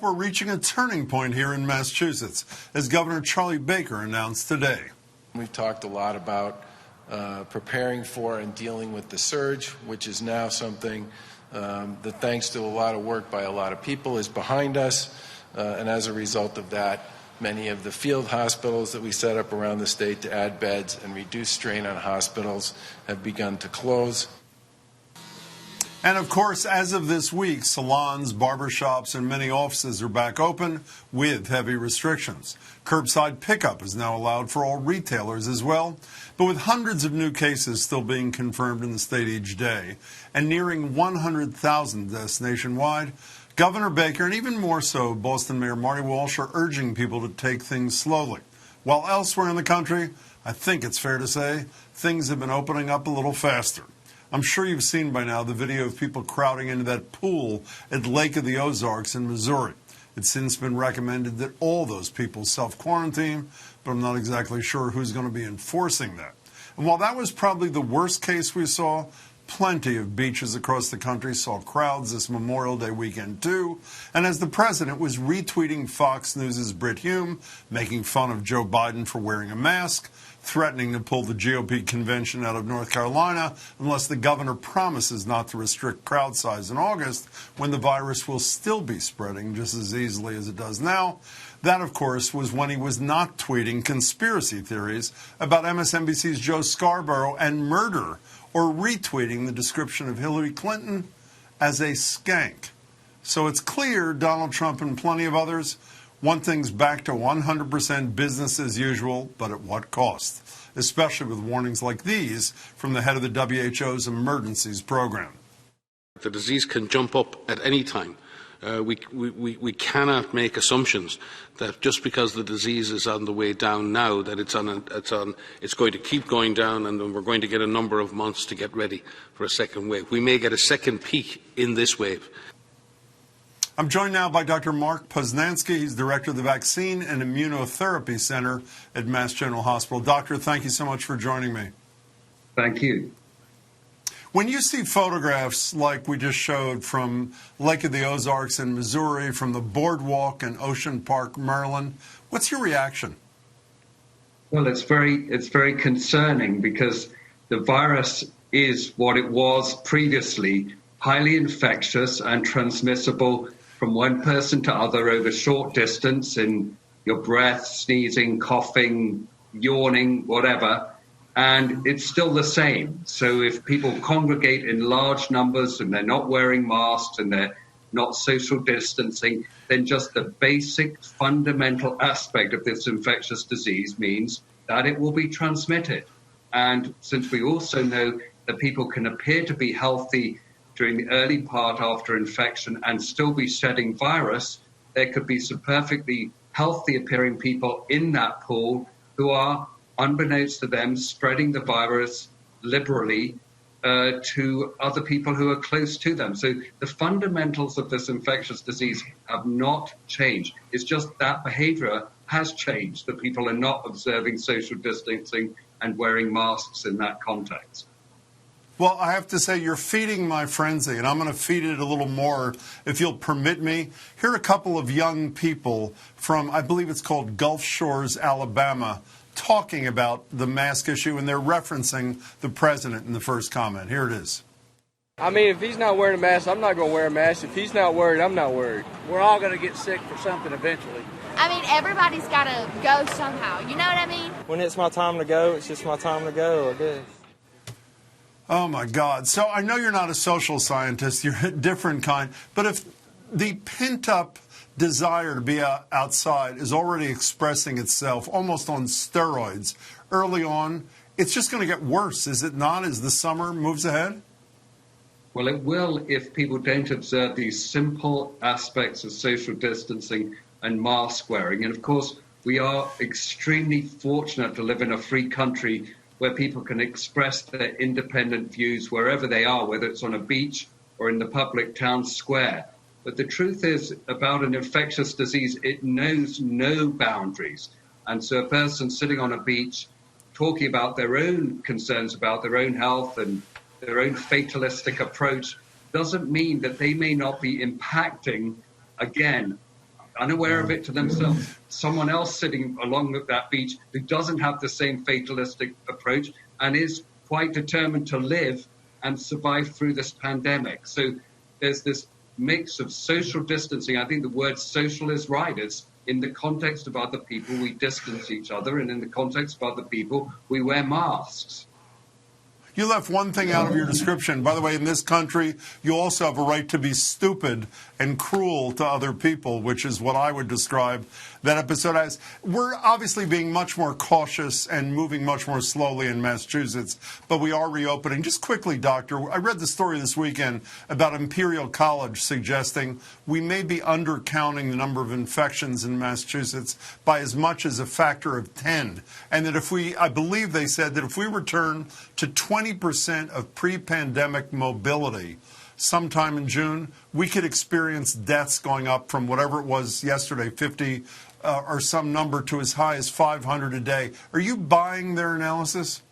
we're reaching a turning point here in Massachusetts, as Governor Charlie Baker announced today. We've talked a lot about preparing for and dealing with the surge, which is now something that, thanks to a lot of work by a lot of people, is behind us. And as a result of that, many of the field hospitals that we set up around the state to add beds and reduce strain on hospitals have begun to close. And of course, as of this week, salons, barbershops, and many offices are back open with heavy restrictions. Curbside pickup is now allowed for all retailers as well. But with hundreds of new cases still being confirmed in the state each day and nearing 100,000 deaths nationwide, Governor Baker, and even more so Boston Mayor Marty Walsh, are urging people to take things slowly. While elsewhere in the country, I think it's fair to say, things have been opening up a little faster. I'm sure you've seen by now the video of people crowding into that pool at Lake of the Ozarks in Missouri. It's since been recommended that all those people self-quarantine, but I'm not exactly sure who's going to be enforcing that. And while that was probably the worst case we saw, plenty of beaches across the country saw crowds this Memorial Day weekend too. And as the president was retweeting Fox News' Brit Hume, making fun of Joe Biden for wearing a mask, threatening to pull the GOP convention out of North Carolina unless the governor promises not to restrict crowd size in August, when the virus will still be spreading just as easily as it does now. That, of course, was when he was not tweeting conspiracy theories about MSNBC's Joe Scarborough and murder, or retweeting the description of Hillary Clinton as a skank. So it's clear Donald Trump and plenty of others want things back to 100% business as usual, but at what cost? Especially with warnings like these from the head of the WHO's emergencies program. The disease can jump up at any time. We cannot make assumptions that just because the disease is on the way down now, that it's going to keep going down, and then we're going to get a number of months to get ready for a second wave. We may get a second peak in this wave. I'm joined now by Dr. Mark Poznansky. He's director of the Vaccine and Immunotherapy Center at Mass General Hospital. Doctor, thank you so much for joining me. Thank you. When you see photographs like we just showed from Lake of the Ozarks in Missouri, from the boardwalk in Ocean Park, Maryland, what's your reaction? Well, it's very concerning, because the virus is what it was previously, highly infectious and transmissible from one person to other over short distance in your breath, sneezing, coughing, yawning, whatever. And it's still the same. So if people congregate in large numbers and they're not wearing masks and they're not social distancing, then just the basic fundamental aspect of this infectious disease means that it will be transmitted. And since we also know that people can appear to be healthy during the early part after infection and still be shedding virus, there could be some perfectly healthy appearing people in that pool who are, unbeknownst to them, spreading the virus liberally to other people who are close to them. So the fundamentals of this infectious disease have not changed. It's just that behavior has changed, that people are not observing social distancing and wearing masks in that context. Well, I have to say, you're feeding my frenzy, and I'm going to feed it a little more, if you'll permit me. Here are a couple of young people from, I believe it's called Gulf Shores, Alabama, talking about the mask issue, and they're referencing the president in the first comment. Here it is. I mean, if he's not wearing a mask, I'm not going to wear a mask. If he's not worried, I'm not worried. We're all going to get sick for something eventually. I mean, everybody's got to go somehow. You know what I mean? When it's my time to go, it's just my time to go, I guess. Oh, my God. So I know you're not a social scientist. You're a different kind. But if the pent-up desire to be outside is already expressing itself almost on steroids early on, it's just going to get worse, is it not, as the summer moves ahead? Well, it will if people don't observe these simple aspects of social distancing and mask wearing. And, of course, we are extremely fortunate to live in a free country where people can express their independent views wherever they are, whether it's on a beach or in the public town square. But the truth is, about an infectious disease, it knows no boundaries. And so a person sitting on a beach talking about their own concerns about their own health and their own fatalistic approach doesn't mean that they may not be impacting, again, unaware of it to themselves. Someone else sitting along that beach who doesn't have the same fatalistic approach and is quite determined to live and survive through this pandemic. So there's this mix of social distancing. I think the word social is right. It's in the context of other people, we distance each other, and in the context of other people, we wear masks. You left one thing out of your description. By the way, in this country, you also have a right to be stupid and cruel to other people, which is what I would describe that episode as. We're obviously being much more cautious and moving much more slowly in Massachusetts, but we are reopening. Just quickly, Doctor, I read the story this weekend about Imperial College suggesting we may be undercounting the number of infections in Massachusetts by as much as a factor of 10. And that I believe they said that if we return to 20% of pre-pandemic mobility sometime in June, we could experience deaths going up from whatever it was yesterday, 50 or some number, to as high as 500 a day. Are you buying their analysis?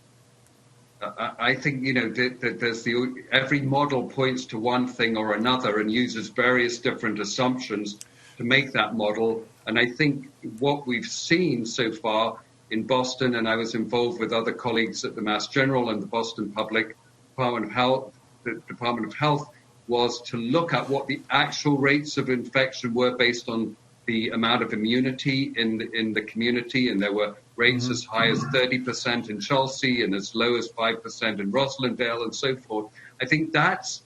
I think, that there's every model points to one thing or another and uses various different assumptions to make that model. And I think what we've seen so far in Boston, and I was involved with other colleagues at the Mass General and the Boston Public Department of Health, was to look at what the actual rates of infection were based on the amount of immunity in the community. And there were rates as high as 30% in Chelsea and as low as 5% in Roslindale and so forth. I think that's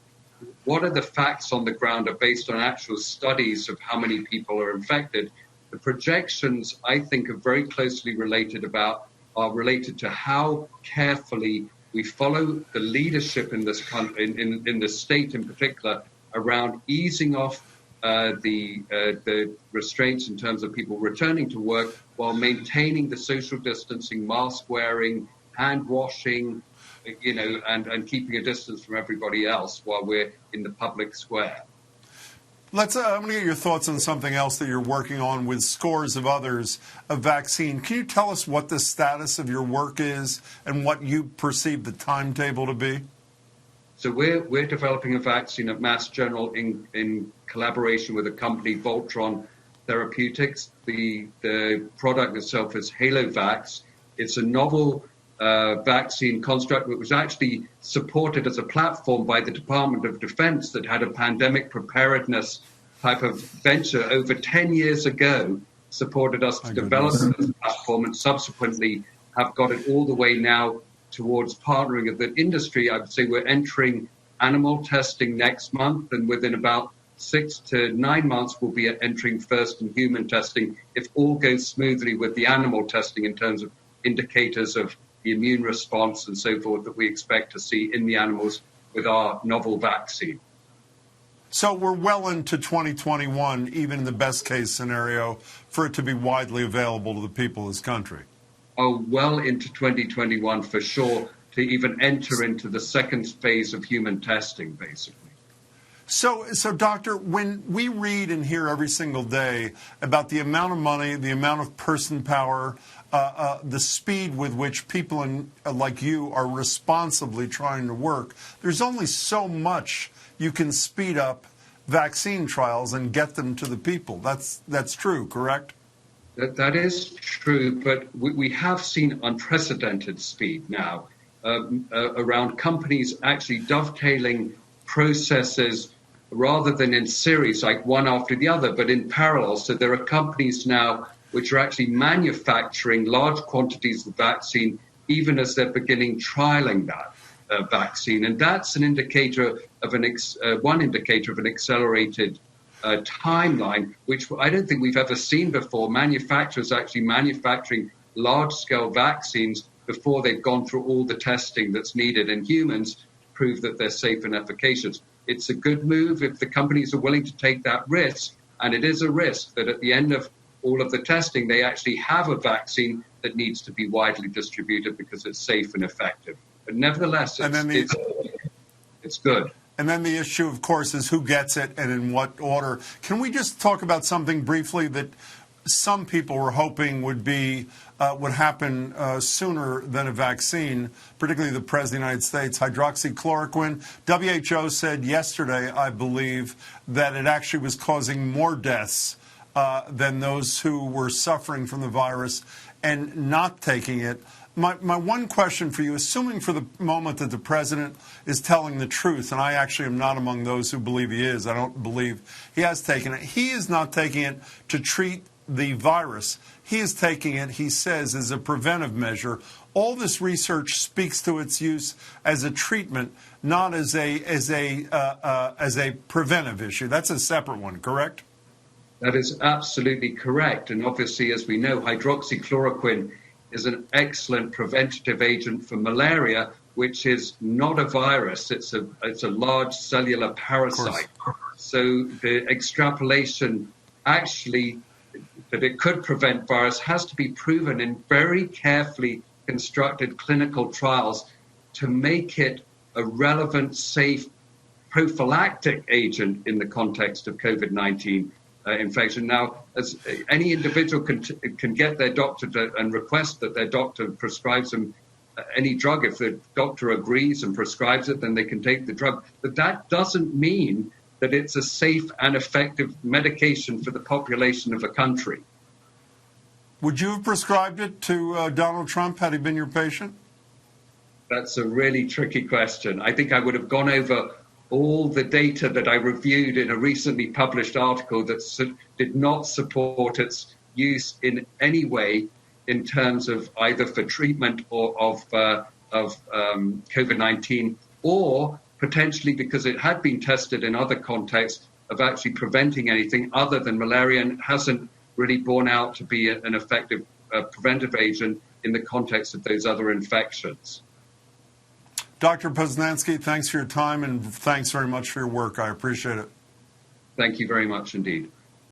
what are the facts on the ground are based on actual studies of how many people are infected. The projections, I think, are very closely related to how carefully we follow the leadership in this country, in the state in particular, around easing off the restraints in terms of people returning to work while maintaining the social distancing, mask wearing, hand washing, and keeping a distance from everybody else while we're in the public square. I'm going to get your thoughts on something else that you're working on with scores of others, a vaccine. Can you tell us what the status of your work is and what you perceive the timetable to be? So we're developing a vaccine at Mass General in collaboration with a company, Voltron Therapeutics. The product itself is HaloVax. It's a novel vaccine construct that was actually supported as a platform by the Department of Defense that had a pandemic preparedness type of venture over 10 years ago, supported us to develop this platform and subsequently have got it all the way now towards partnering with the industry. I would say we're entering animal testing next month, and within about 6 to 9 months, we'll be entering first in human testing if all goes smoothly with the animal testing in terms of indicators of the immune response and so forth that we expect to see in the animals with our novel vaccine. So we're well into 2021, even in the best case scenario, for it to be widely available to the people of this country. Oh, well into 2021 for sure, to even enter into the second phase of human testing, basically. So, Doctor, when we read and hear every single day about the amount of money, the amount of person power, the speed with which people like you are responsibly trying to work, there's only so much you can speed up vaccine trials and get them to the people. That's true, correct? That is true, but we have seen unprecedented speed now around companies actually dovetailing processes rather than in series, like one after the other, but in parallel. So there are companies now which are actually manufacturing large quantities of vaccine even as they're beginning trialing that vaccine. And that's an indicator of one indicator of an accelerated timeline, which I don't think we've ever seen before. Manufacturers actually manufacturing large-scale vaccines before they've gone through all the testing that's needed in humans to prove that they're safe and efficacious. It's a good move if the companies are willing to take that risk, and it is a risk that at the end of all of the testing, they actually have a vaccine that needs to be widely distributed because it's safe and effective. But nevertheless, it's good. And then the issue, of course, is who gets it and in what order. Can we just talk about something briefly that some people were hoping would happen sooner than a vaccine, particularly the President of the United States, hydroxychloroquine? WHO said yesterday, I believe, that it actually was causing more deaths than those who were suffering from the virus and not taking it. My one question for you, assuming for the moment that the president is telling the truth, and I actually am not among those who believe he is, I don't believe he has taken it. He is not taking it to treat the virus. He is taking it, he says, as a preventive measure. All this research speaks to its use as a treatment, not as a preventive issue. That's a separate one, correct? That is absolutely correct. And obviously, as we know, hydroxychloroquine is an excellent preventative agent for malaria, which is not a virus. It's a large cellular parasite. So the extrapolation actually that it could prevent virus has to be proven in very carefully constructed clinical trials to make it a relevant, safe prophylactic agent in the context of COVID-19 infection. Now, as any individual can get their doctor and request that their doctor prescribes them any drug. If the doctor agrees and prescribes it, then they can take the drug. But that doesn't mean that it's a safe and effective medication for the population of a country. Would you have prescribed it to Donald Trump had he been your patient? That's a really tricky question. I think I would have gone over all the data that I reviewed in a recently published article that did not support its use in any way in terms of either for treatment or of COVID-19, or potentially because it had been tested in other contexts of actually preventing anything other than malaria and hasn't really borne out to be an effective preventive agent in the context of those other infections. Dr. Poznansky, thanks for your time and thanks very much for your work. I appreciate it. Thank you very much indeed.